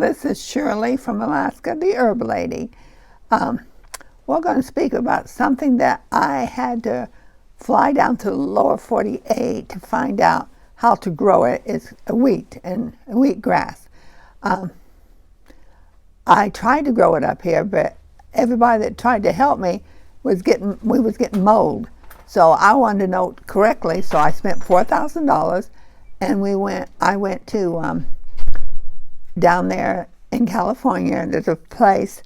this is Shirley from Alaska, the Herbal Lady. We're going to speak about something that I had to fly down to the lower 48 to find out how to grow it. It's wheat and wheatgrass. I tried to grow it up here, but everybody that tried to help me was getting mold. So I wanted to know correctly, so I spent $4,000, and I went to down there in California. There's a place,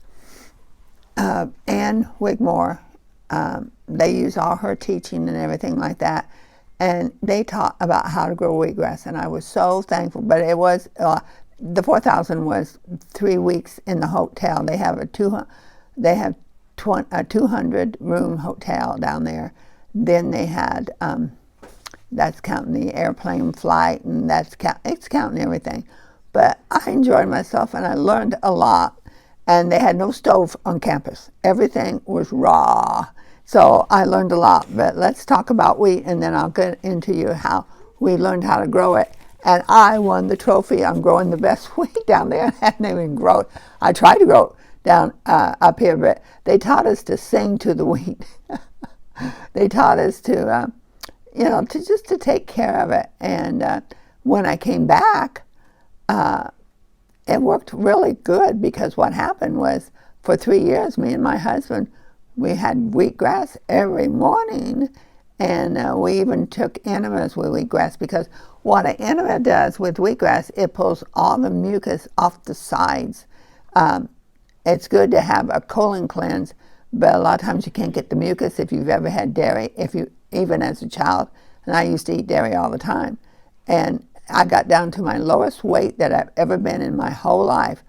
Ann Wigmore. They use all her teaching and everything like that, and they taught about how to grow wheatgrass, and I was so thankful. But it was the 4,000 was 3 weeks in the hotel. They have a 200-room hotel down there. Then they had that's counting the airplane flight, and it's counting everything. But I enjoyed myself, and I learned a lot. And they had no stove on campus. Everything was raw. So I learned a lot. But let's talk about wheat, and then I'll get into you how we learned how to grow it. And I won the trophy on growing the best wheat down there. I hadn't even grown. I tried to grow it down up here, but they taught us to sing to the wheat. They taught us to, to take care of it. And when I came back, it worked really good, because what happened was, for 3 years, me and my husband, we had wheatgrass every morning, and we even took enemas with wheatgrass, because what an enema does with wheatgrass, it pulls all the mucus off the sides. It's good to have a colon cleanse, but a lot of times you can't get the mucus if you've ever had dairy, even as a child, and I used to eat dairy all the time. And I got down to my lowest weight that I've ever been in my whole life,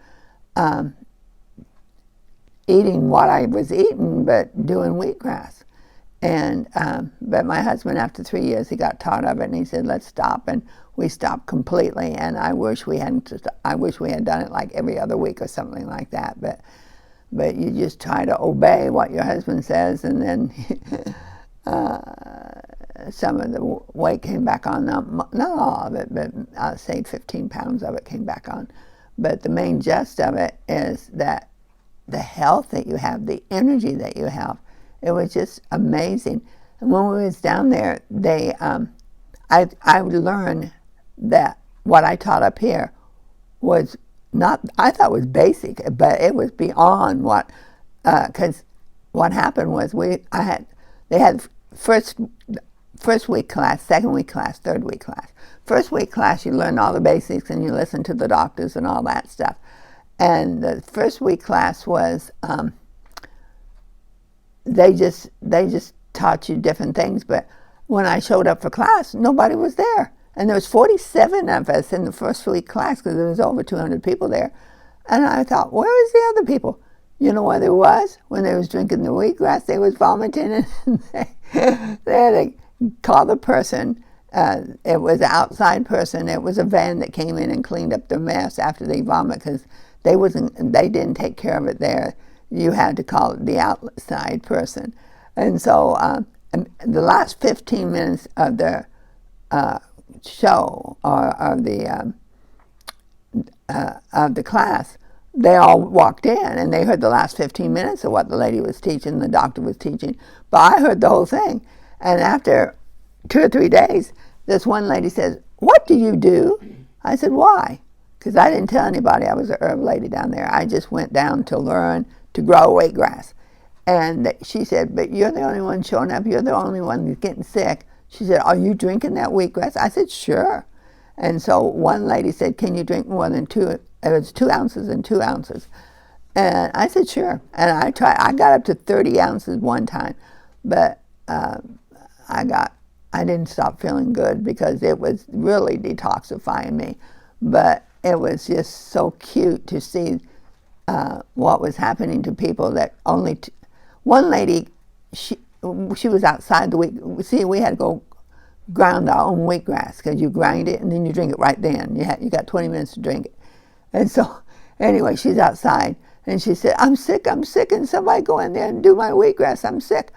eating what I was eating, but doing wheatgrass. And but my husband, after 3 years, he got tired of it, and he said, "Let's stop." And we stopped completely. And I wish we had done it like every other week or something like that. But you just try to obey what your husband says, and then some of the weight came back on. Not all of it, but I'll say 15 pounds of it came back on. But the main gist of it is that the health that you have, the energy that you have, it was just amazing. And when we was down there, I learned that what I taught up here was not, I thought was basic, but it was beyond what, because what happened was they had first week class, second week class, third week class. First week class, you learn all the basics and you listen to the doctors and all that stuff. And the first week class was, they just taught you different things. But when I showed up for class, nobody was there. And there was 47 of us in the first week class, because there was over 200 people there. And I thought, where is the other people? You know where they was? When they was drinking the wheatgrass, they was vomiting, and they had to call the person. It was an outside person. It was a van that came in and cleaned up the mess after they vomit, because they didn't take care of it there. You had to call it the outside person. And so the last 15 minutes of the show, or of the class, they all walked in, and they heard the last 15 minutes of what the lady was teaching, the doctor was teaching. But I heard the whole thing. And after 2 or 3 days, this one lady says, "What do you do?" I said, "Why?" Because I didn't tell anybody I was a herb lady down there. I just went down to learn to grow wheatgrass. And she said, "But you're the only one showing up. You're the only one who's getting sick." She said, "Are you drinking that wheatgrass?" I said, "Sure." And so one lady said, "Can you drink more than 2?" It was 2 ounces and 2 ounces. And I said, "Sure." And I got up to 30 ounces one time. But I didn't stop feeling good, because it was really detoxifying me. But it was just so cute to see what was happening to people that one lady, she was outside the wheat. See, we had to go ground our own wheatgrass, because you grind it and then you drink it right then. You got 20 minutes to drink it. And so, anyway, she's outside, and she said, I'm sick, and somebody go in there and do my wheatgrass, I'm sick."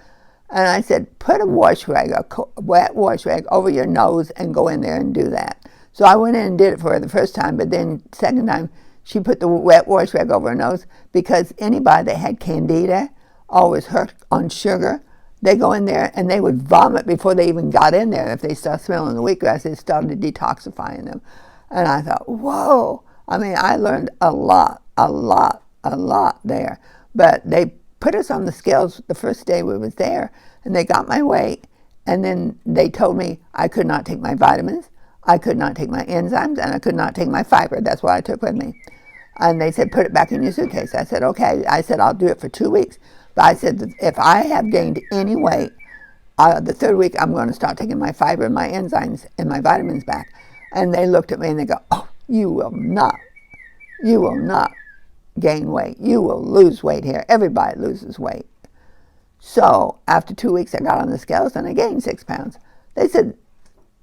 And I said, "Put a wash rag, wet wash rag, over your nose and go in there and do that." So I went in and did it for her the first time, but then second time, She put the wet wash rag over her nose because anybody that had candida or was hurt on sugar, they go in there and they would vomit before they even got in there. If they start smelling the wheatgrass, it started detoxifying them. And I thought, whoa. I mean, I learned a lot there. But they put us on the scales the first day we was there, and they got my weight, and then they told me I could not take my vitamins, I could not take my enzymes, and I could not take my fiber. That's what I took with me. And they said, put it back in your suitcase. I said, okay. I said, I'll do it for 2 weeks. But I said, if I have gained any weight, the third week I'm going to start taking my fiber and my enzymes and my vitamins back. And they looked at me and they go, oh, you will not gain weight. You will lose weight here. Everybody loses weight. So after 2 weeks, I got on the scales and I gained 6 pounds. They said,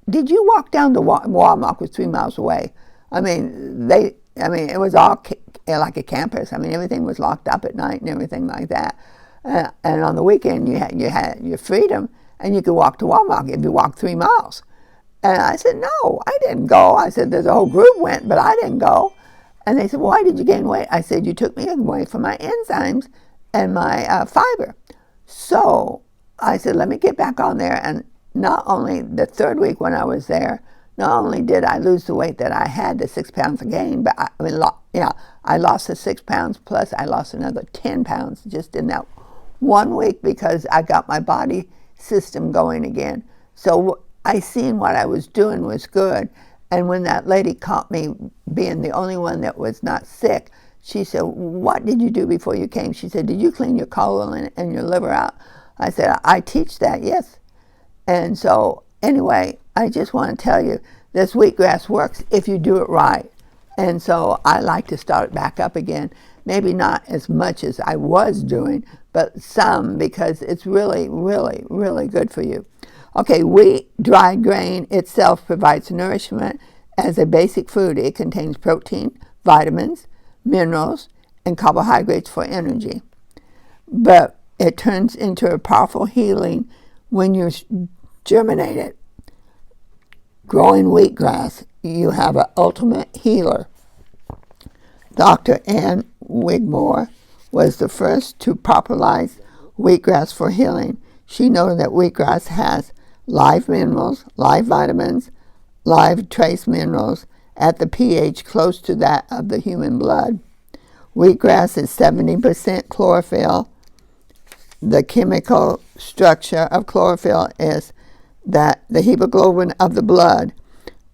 did you walk down to Walmart, was 3 miles away? I mean, it was all like a campus. I mean, everything was locked up at night and everything like that. And on the weekend, you had your freedom, and you could walk to Walmart if you walked 3 miles. And I said, no, I didn't go. I said, there's a whole group went, but I didn't go. And they said, why did you gain weight? I said, you took me away from my enzymes and my fiber. So I said, let me get back on there. And not only the third week when I was there, not only did I lose the weight that I had, the 6 pounds again, but I lost the 6 pounds, plus I lost another 10 pounds just in that 1 week because I got my body system going again. So I seen what I was doing was good. And when that lady caught me being the only one that was not sick, she said, what did you do before you came? She said, did you clean your colon and your liver out? I said, I teach that, yes. And so anyway, I just want to tell you, this wheatgrass works if you do it right. And so I like to start it back up again. Maybe not as much as I was doing, but some, because it's really, really, really good for you. Okay, wheat, dried grain itself provides nourishment as a basic food. It contains protein, vitamins, minerals, and carbohydrates for energy. But it turns into a powerful healing when you germinate it. Growing wheatgrass, you have an ultimate healer. Dr. Ann Wigmore was the first to popularize wheatgrass for healing. She noted that wheatgrass has live minerals, live vitamins, live trace minerals at the pH close to that of the human blood. Wheatgrass is 70% chlorophyll. The chemical structure of chlorophyll is that the hemoglobin of the blood.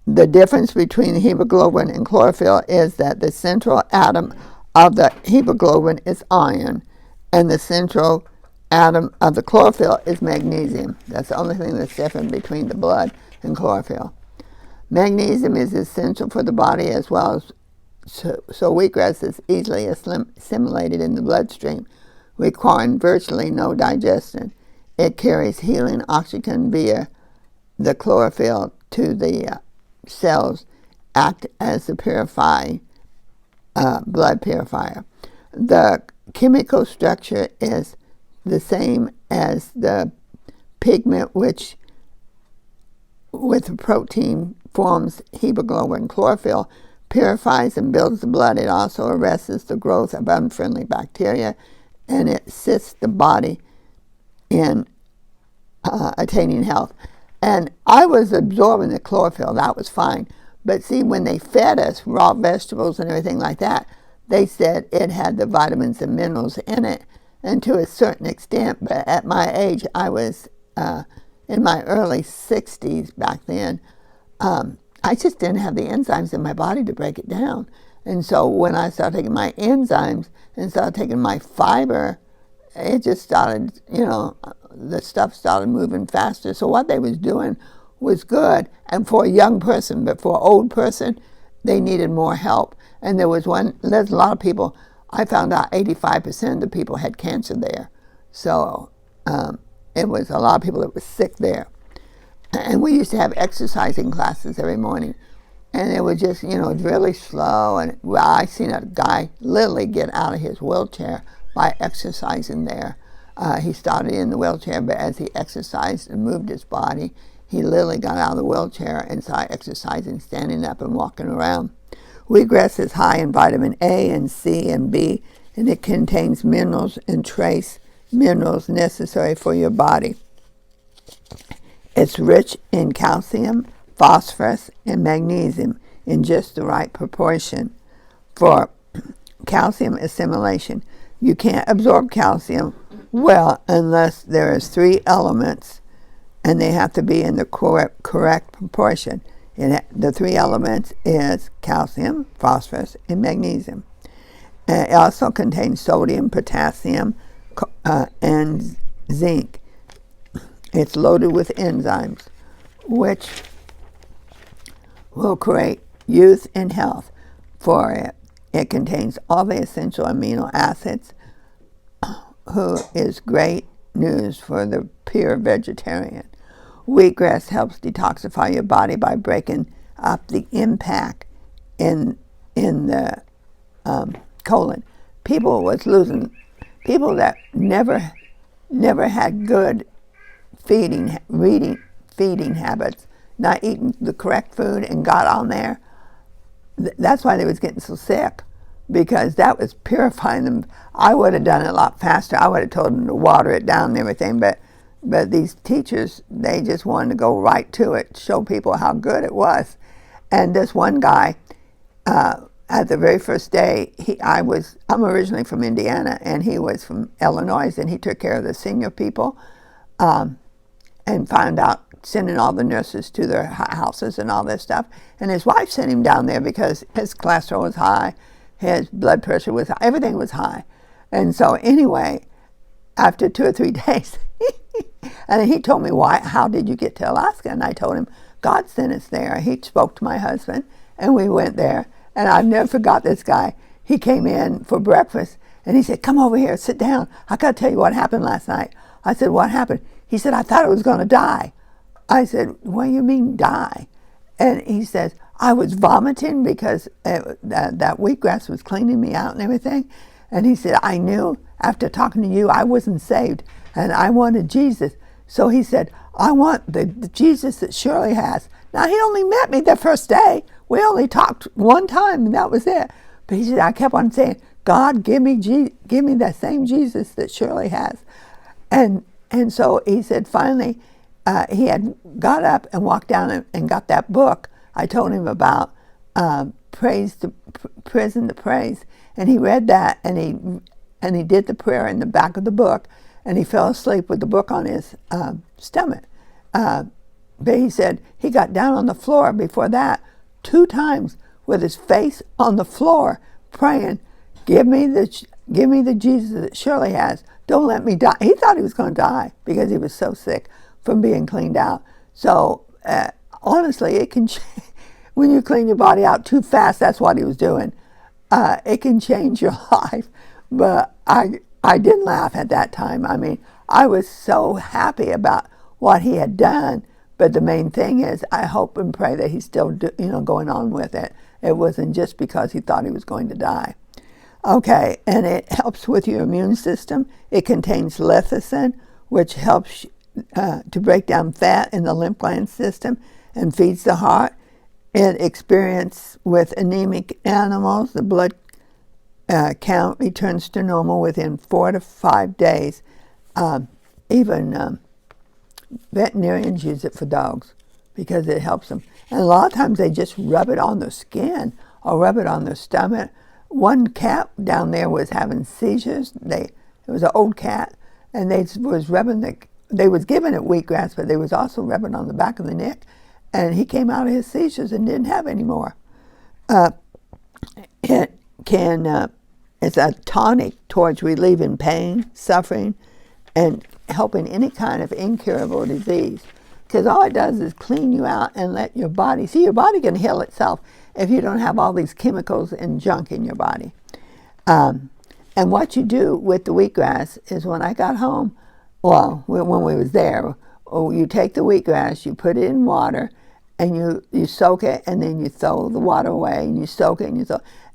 The difference between the hemoglobin and chlorophyll is that the central atom of the hemoglobin is iron, and the central atom of the chlorophyll is magnesium. That's the only thing that's different between the blood and chlorophyll. Magnesium is essential for the body as well as so wheatgrass is easily assimilated in the bloodstream, requiring virtually no digestion. It carries healing oxygen via the chlorophyll to the cells, act as the blood purifier. The chemical structure is the same as the pigment which with the protein forms hemoglobin. Chlorophyll purifies and builds the blood. It also arrests the growth of unfriendly bacteria, and it assists the body in attaining health. And I was absorbing the chlorophyll, that was fine. But see, when they fed us raw vegetables and everything like that, they said it had the vitamins and minerals in it. And to a certain extent, but at my age, I was in my early 60s back then, I just didn't have the enzymes in my body to break it down. And so when I started taking my enzymes and started taking my fiber, it just started, the stuff started moving faster. So what they was doing was good, and for a young person, but for an old person, they needed more help. And there's a lot of people, I found out 85% of the people had cancer there. So it was a lot of people that were sick there. And we used to have exercising classes every morning. And it was just, really slow. And I seen a guy literally get out of his wheelchair by exercising there. He started in the wheelchair, but as he exercised and moved his body, he literally got out of the wheelchair and started exercising, standing up and walking around. Wheatgrass is high in vitamin A and C and B, and it contains minerals and trace minerals necessary for your body. It's rich in calcium, phosphorus, and magnesium in just the right proportion for calcium assimilation. You can't absorb calcium well unless there is 3 elements, and they have to be in the correct proportion. The 3 elements is calcium, phosphorus, and magnesium. It also contains sodium, potassium, and zinc. It's loaded with enzymes, which will create youth and health for it. It contains all the essential amino acids, who is great news for the pure vegetarian. Wheatgrass helps detoxify your body by breaking up the impact in the colon. People that never had good feeding habits, not eating the correct food and got on there. That's why they was getting so sick, because that was purifying them. I would have done it a lot faster. I would have told them to water it down and everything, but these teachers, they just wanted to go right to it, show people how good it was. And this one guy, at the very first day, I'm originally from Indiana, and he was from Illinois, and he took care of the senior people, and found out, sending all the nurses to their houses and all this stuff. And his wife sent him down there because his cholesterol was high, his blood pressure was high, everything was high. And so anyway, after 2 or 3 days, and he told me, how did you get to Alaska? And I told him, God sent us there. He spoke to my husband, and we went there. And I've never forgot this guy. He came in for breakfast, and he said, come over here, sit down. I got to tell you what happened last night. I said, what happened? He said, I thought I was going to die. I said, what do you mean die? And he says, I was vomiting because that wheatgrass was cleaning me out and everything. And he said, I knew after talking to you, I wasn't saved, and I wanted Jesus. So he said, I want the Jesus that Shirley has. Now, he only met me the first day. We only talked one time, and that was it. But he said, I kept on saying, God, give me that same Jesus that Shirley has. And so he said, finally, he had got up and walked down and got that book I told him about, Prison to Praise. And he read that, and he did the prayer in the back of the book, and he fell asleep with the book on his stomach. But he said he got down on the floor before that 2 times with his face on the floor, praying, give me the Jesus that Shirley has. Don't let me die. He thought he was going to die because he was so sick from being cleaned out. So honestly, it can when you clean your body out too fast, that's what he was doing. It can change your life. But I didn't laugh at that time. I mean, I was so happy about what he had done. But the main thing is, I hope and pray that he's still going on with it. It wasn't just because he thought he was going to die. Okay, and it helps with your immune system. It contains lecithin, which helps to break down fat in the lymph gland system and feeds the heart. It experience with anemic animals, the blood count returns to normal within 4 to 5 days. Even veterinarians use it for dogs because it helps them. And a lot of times they just rub it on their skin or rub it on their stomach. One cat down there was having seizures. It was an old cat, and they was giving it wheatgrass, but they was also rubbing on the back of the neck, and he came out of his seizures and didn't have any more. It's a tonic towards relieving pain, suffering, and helping any kind of incurable disease. Because all it does is clean you out and let your body, your body can heal itself if you don't have all these chemicals and junk in your body. And what you do with the wheatgrass is when I got home, when we was there, you take the wheatgrass, you put it in water, and you soak it, and then you throw the water away, and you soak it,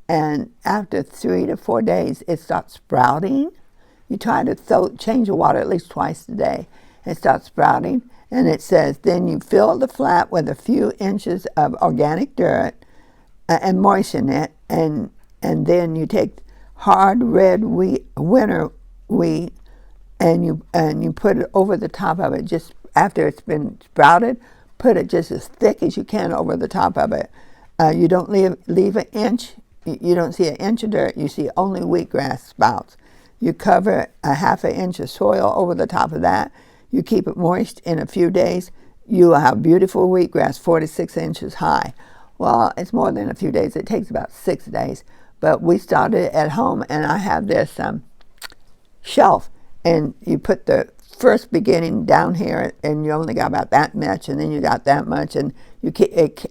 and after 3 to 4 days, it starts sprouting. You try to change the water at least twice a day. It starts sprouting, and it says, then you fill the flat with a few inches of organic dirt, and moisten it, and then you take hard red wheat, winter wheat, and you put it over the top of it just after it's been sprouted. Put it just as thick as you can over the top of it. You don't leave an inch. You don't see an inch of dirt. You see only wheatgrass sprouts. You cover a half an inch of soil over the top of that. You keep it moist. In a few days, you will have beautiful wheatgrass 4 to 6 inches high. Well, it's more than a few days. It takes about 6 days. But we started at home, and I have this shelf, and you put the first beginning down here, and you only got about that much, and then you got that much, and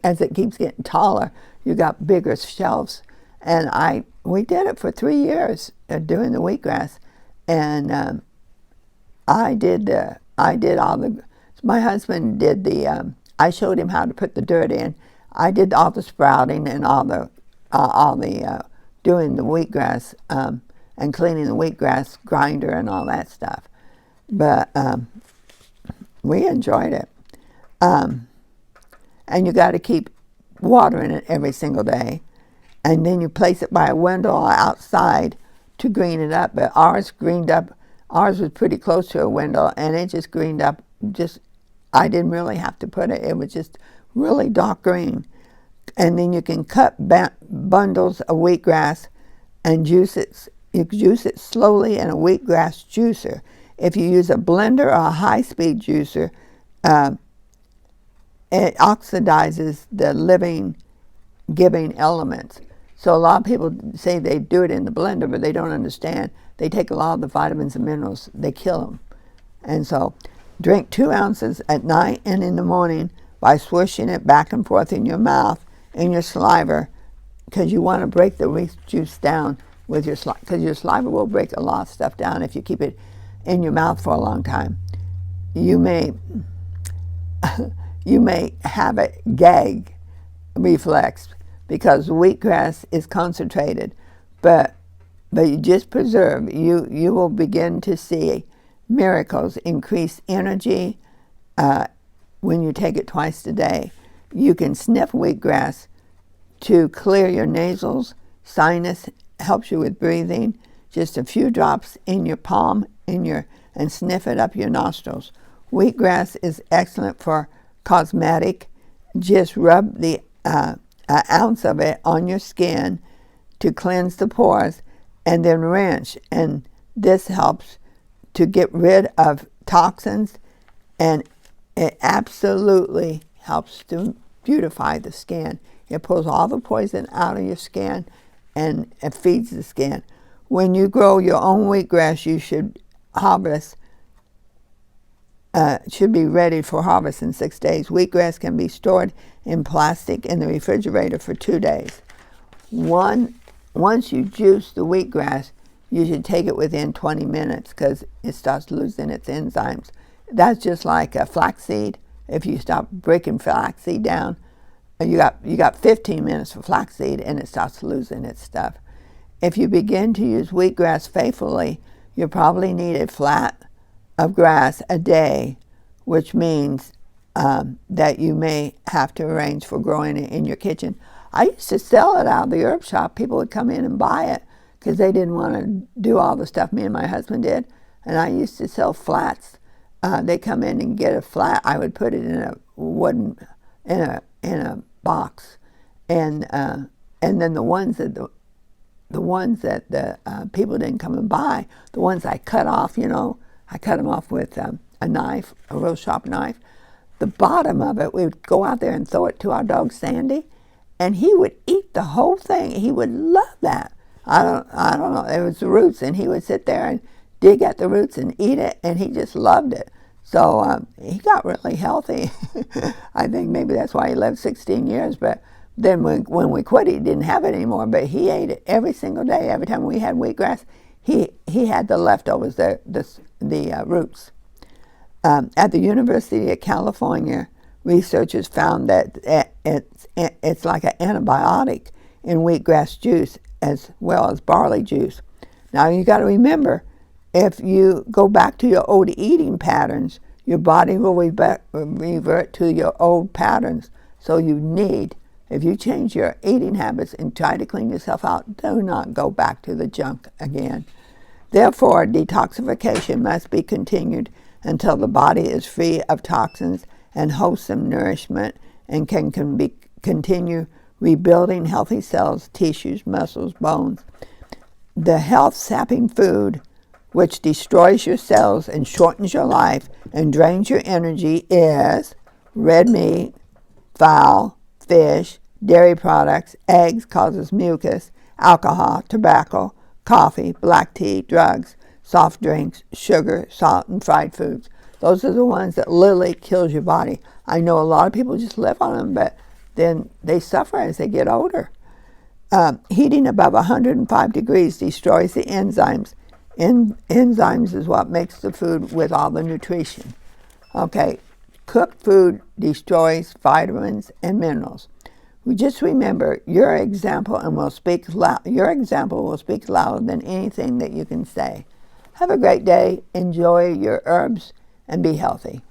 as it keeps getting taller, you got bigger shelves. And we did it for 3 years doing the wheatgrass, and I did all the. My husband did the. I showed him how to put the dirt in. I did all the sprouting and all the doing the wheatgrass and cleaning the wheatgrass grinder and all that stuff. But we enjoyed it. And you got to keep watering it every single day. And then you place it by a window or outside to green it up. But ours greened up. Ours was pretty close to a window, and it just greened up. I didn't really have to put it. It was just really dark green. And then you can cut bundles of wheatgrass and juice it. You juice it slowly in a wheatgrass juicer. If you use a blender or a high-speed juicer, it oxidizes the living, giving elements. So a lot of people say they do it in the blender, but they don't understand. They take a lot of the vitamins and minerals. They kill them. And so drink 2 ounces at night and in the morning by swishing it back and forth in your mouth, in your saliva, because you want to break the wheat juice down with your saliva, because your saliva will break a lot of stuff down if you keep it in your mouth for a long time. You may have a gag reflex because wheatgrass is concentrated, but you just preserve. You will begin to see miracles, increased energy when you take it twice a day. You can sniff wheatgrass to clear your nasals, sinus, helps you with breathing. Just a few drops in your palm and sniff it up your nostrils. Wheatgrass is excellent for cosmetic. Just rub the an ounce of it on your skin to cleanse the pores, and then rinse. And this helps to get rid of toxins, and it absolutely helps to beautify the skin. It pulls all the poison out of your skin, and it feeds the skin. When you grow your own wheatgrass, you should harvest. Should be ready for harvest in 6 days. Wheatgrass can be stored in plastic in the refrigerator for 2 days. Once you juice the wheatgrass, you should take it within 20 minutes because it starts losing its enzymes. That's just like a flaxseed. If you stop breaking flaxseed down, you got 15 minutes for flaxseed, and it starts losing its stuff. If you begin to use wheatgrass faithfully, you probably need a flat of grass a day, which means that you may have to arrange for growing it in your kitchen. I used to sell it out of the herb shop. People would come in and buy it because they didn't want to do all the stuff me and my husband did. And I used to sell flats. They come in and get a flat. I would put it in a wooden, in a box, and then the ones that the people didn't come and buy, the ones I cut off, I cut them off with a knife, a real sharp knife. The bottom of it, we would go out there and throw it to our dog Sandy, and he would eat the whole thing. He would love that. I don't know. It was the roots, and he would sit there and dig at the roots and eat it, and he just loved it. So he got really healthy. I think maybe that's why he lived 16 years. But then when we quit, he didn't have it anymore. But he ate it every single day. Every time we had wheatgrass, he had the leftovers, the roots. At the University of California, researchers found that it's like an antibiotic in wheatgrass juice as well as barley juice. Now you got to remember, if you go back to your old eating patterns, your body will revert to your old patterns. So you need If you change your eating habits and try to clean yourself out, do not go back to the junk again. Therefore, detoxification must be continued until the body is free of toxins and wholesome nourishment and can continue rebuilding healthy cells, tissues, muscles, bones. The health-sapping food, which destroys your cells and shortens your life and drains your energy, is red meat, fowl, fish, dairy products, eggs causes mucus, alcohol, tobacco, coffee, black tea, drugs, soft drinks, sugar, salt, and fried foods. Those are the ones that literally kills your body. I know a lot of people just live on them, but then they suffer as they get older. Heating above 105 degrees destroys the enzymes. Enzymes is what makes the food with all the nutrition. Okay, cooked food destroys vitamins and minerals. We just remember your example will speak louder than anything that you can say. Have a great day. Enjoy your herbs and be healthy.